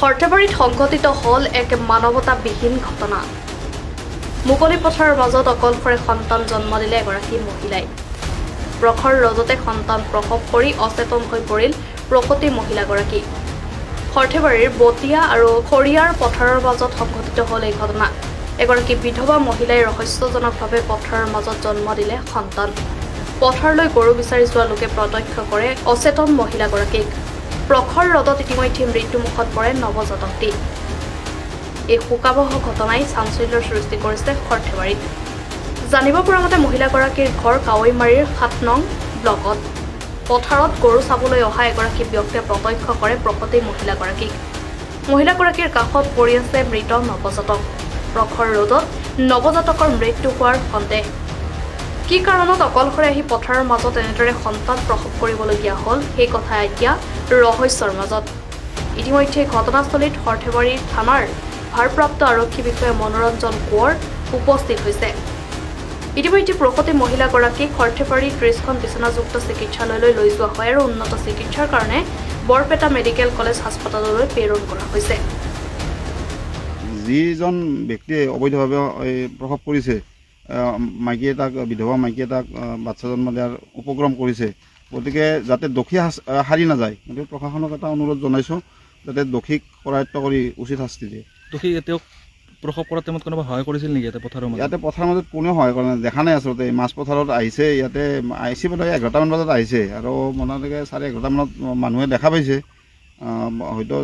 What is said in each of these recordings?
সৰ্থেবাৰীত সংঘটিত হ'ল এক মানৱতাবিহীন ঘটনা। মুকলি পথাৰৰ মাজত অকলশৰে সন্তান জন্ম দিলে এগৰাকী মহিলাই। প্ৰখৰ ৰ'দতে সন্তান প্ৰসৱ কৰি অচেতন হৈ পৰিল প্ৰসূতি মহিলাগৰাকী। সৰ্থেবাৰীৰ বটিয়া আৰু খৰিয়াৰ পথাৰৰ মাজত সংঘটিত হ'ল এই ঘটনা। এগৰাকী বিধৱা মহিলাই ৰহস্যজনকভাৱে পথাৰৰ মাজত জন্ম দিলে সন্তান। পথাৰলৈ গৰু বিচাৰি যোৱা লোকে প্ৰত্যক্ষ কৰে অচেতন মহিলাগৰাকীক। প্ৰখৰ ৰ'দত ইতিমধ্যে মৃত্যুমুখত পৰে নৱজাতকটি। এই শোকাবহ ঘটনাই চাঞ্চল্যৰ সৃষ্টি কৰিছে সৰ্থেবাৰীত। জানিব পৰা মতে মহিলাগৰাকীৰ ঘৰ কাৱৈমাৰীৰ ৭ নং ব্লকত। পথাৰত গৰু চাবলৈ অহা এগৰাকী ব্যক্তিয়ে প্ৰত্যক্ষ কৰে প্ৰসূতি মহিলাগৰাকীক। মহিলাগৰাকীৰ কাষত পৰি আছে মৃত নৱজাতক। প্ৰখৰ ৰ'দত নৱজাতকৰ মৃত্যু হোৱাৰ সন্দেহ। কি কাৰণত অকলশৰে আহি পথাৰৰ মাজত এনেদৰে সন্তান প্ৰসৱ কৰিবলগীয়া হ'ল সেই কথা এতিয়া ৰহস্যৰ মাজত। ইতিমধ্যে ঘটনাস্থলীত সৰ্থেবাৰী থানাৰ ভাৰপ্ৰাপ্ত আৰক্ষী বিষয়া মনোৰঞ্জন কোঁৱৰ উপস্থিত হৈছে। ইতিমধ্যে প্ৰসূতি মহিলাগৰাকীক সৰ্থেবাৰী ৩০খন বিচনাযুক্ত চিকিৎসালয়লৈ লৈ যোৱা হয় আৰু উন্নত চিকিৎসাৰ কাৰণে বৰপেটা মেডিকেল কলেজ হাস্পতাললৈ প্ৰেৰণ কৰা হৈছে। যিজন ব্যক্তিয়ে অবৈধভাৱে প্ৰসৱ কৰিছে, মাইকী এটাক বিধৱা মাইকী এটাক বাচ্চা জন্ম দিয়াৰ উপক্ৰম কৰিছে, গতিকে যাতে দোষী সাৰি নাযায়, গতিকে প্ৰশাসনক এটা অনুৰোধ জনাইছোঁ যাতে দোষীক কৰায়ত্ব কৰি উচিত শাস্তি দিয়ে। দোষী তেওঁক প্ৰসৱ কৰাৰ টাইমত কোনোবা সহায় কৰিছিল নেকি ইয়াতে পথাৰৰ মাজত? ইয়াতে পথাৰৰ মাজত কোনেও সহায় কৰা নাই, দেখা নাই আচলতে। মাছ পথাৰত আহিছে, ইয়াতে আহিছে বোধ হয় 11টামান বজাত আহিছে আৰু মোটামুটিকৈ 11:30মানত মানুহে দেখা পাইছে। হয়তো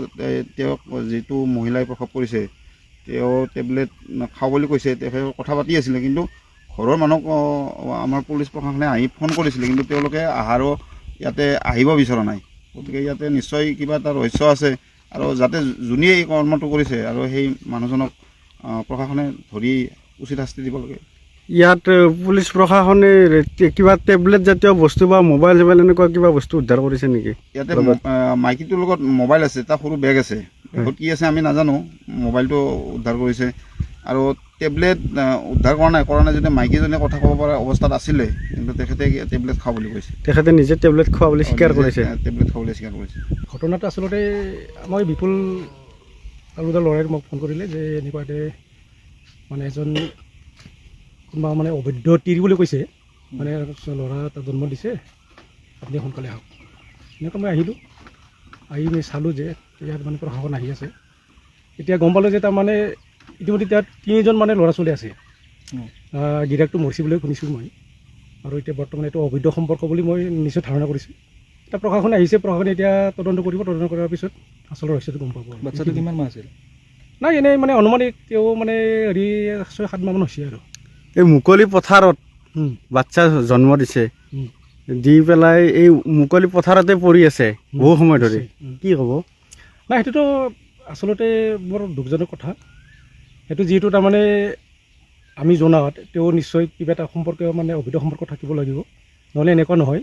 তেওঁক যিটো মহিলাই প্ৰসৱ কৰিছে তেওঁ টেবলেট খাওঁ বুলি কৈছে, তেওঁ কথা পাতি আছিলে, কিন্তু ঘৰৰ মানুহক আমাৰ পুলিচ প্ৰশাসনে আহি ফোন কৰিছিলে, কিন্তু তেওঁলোকে আহাৰো ইয়াতে আহিব বিচৰা নাই। গতিকে ইয়াতে নিশ্চয় কিবা এটা ৰহস্য আছে আৰু যাতে যোনে এই কৰ্মটো কৰিছে আৰু সেই মানুহজনক প্ৰশাসনে ধৰি উচিত শাস্তি দিব লাগে। ইয়াত পুলিচ প্ৰশাসনে কিবা টেবলেট জাতীয় বস্তু বা মোবাইল এনেকুৱা কিবা বস্তু উদ্ধাৰ কৰিছে নেকি? ইয়াতে মাইকীটোৰ লগত মোবাইল আছে, এটা সৰু বেগ আছে, বেগত কি আছে আমি নাজানো। মোবাইলটো উদ্ধাৰ কৰিছে আৰু টেবলেট উদ্ধাৰ কৰা নাই যদি মাইকীজনীয়ে কথা ক'ব পৰা অৱস্থাত আছিলে, কিন্তু তেখেতে টেবলেট খাওঁ বুলি কৈছে। তেখেতে নিজে টেবলেট খোৱা বুলি স্বীকাৰ কৰিছে। টেবলেট খাবলৈ স্বীকাৰ কৰিছে। ঘটনাটো আচলতে মই বিপুল আৰু এটা ল'ৰাই মোক ফোন কৰিলে যে এনেকুৱাতে মানে এজন কোনোবা মানে অবৈধ তিৰি বুলি কৈছে, মানে ল'ৰা এটা জন্ম দিছে, আপুনি সোনকালে আহক। এনেকৈ মই আহিলোঁ, আহি মই চালোঁ যে ইয়াত মানে প্ৰশাসন আহি আছে। এতিয়া গম পালোঁ যে তাৰমানে ইতিমধ্যে তাত 3জন মানে ল'ৰা ছোৱালী আছে। গিৰাকটো মৰিছে বুলি শুনিছোঁ মই, আৰু এতিয়া বৰ্তমান এইটো অবৈধ সম্পৰ্ক বুলি মই নিশ্চয় ধাৰণা কৰিছোঁ। এতিয়া প্ৰশাসন আহিছে, প্ৰশাসনে এতিয়া তদন্ত কৰিব, তদন্ত কৰাৰ পিছত আচল ৰহস্যটো গম পাব। বাচ্চাটো কিমান মাহ আছিল? নাই, এনেই মানে অনুমানিক তেওঁ মানে 6-7 মাহমান হৈছে আৰু। এই মুকলি পথাৰত বাচ্চা জন্ম দিছে, দি পেলাই এই মুকলি পথাৰতে পৰি আছে বহু সময় ধৰি, কি ক'ব? নাই, সেইটোতো আচলতে বৰ দুখজনক কথা। সেইটো যিহেতু তাৰমানে আমি জনাত তেওঁ নিশ্চয় কিবা এটা সম্পৰ্ক মানে অবৈধ সম্পৰ্ক থাকিব লাগিব, নহ'লে এনেকুৱা নহয়।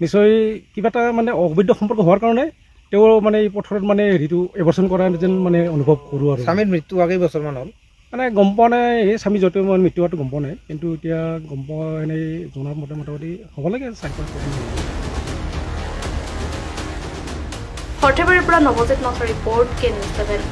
নিশ্চয় কিবা এটা মানে অবৈধ সম্পৰ্ক হোৱাৰ কাৰণে তেওঁ মানে এই পথাৰত মানে হেৰিটো এবৰ্চন কৰা যেন মানে অনুভৱ কৰোঁ আৰু। স্বামীৰ মৃত্যু কেইবছৰমান হ'ল মানে গম পোৱা নাই, এই স্বামী য'তে মই মৃত্যু হোৱাটো গম পোৱা নাই, কিন্তু এতিয়া গম পোৱা এনেই জনাৰ মোটামুটি হ'ব লাগে 4-5 বছৰ। সৰ্থেবাৰীৰ পৰা নৱজিত নাথৰ ৰিপৰ্ট, কে নিউজ 7।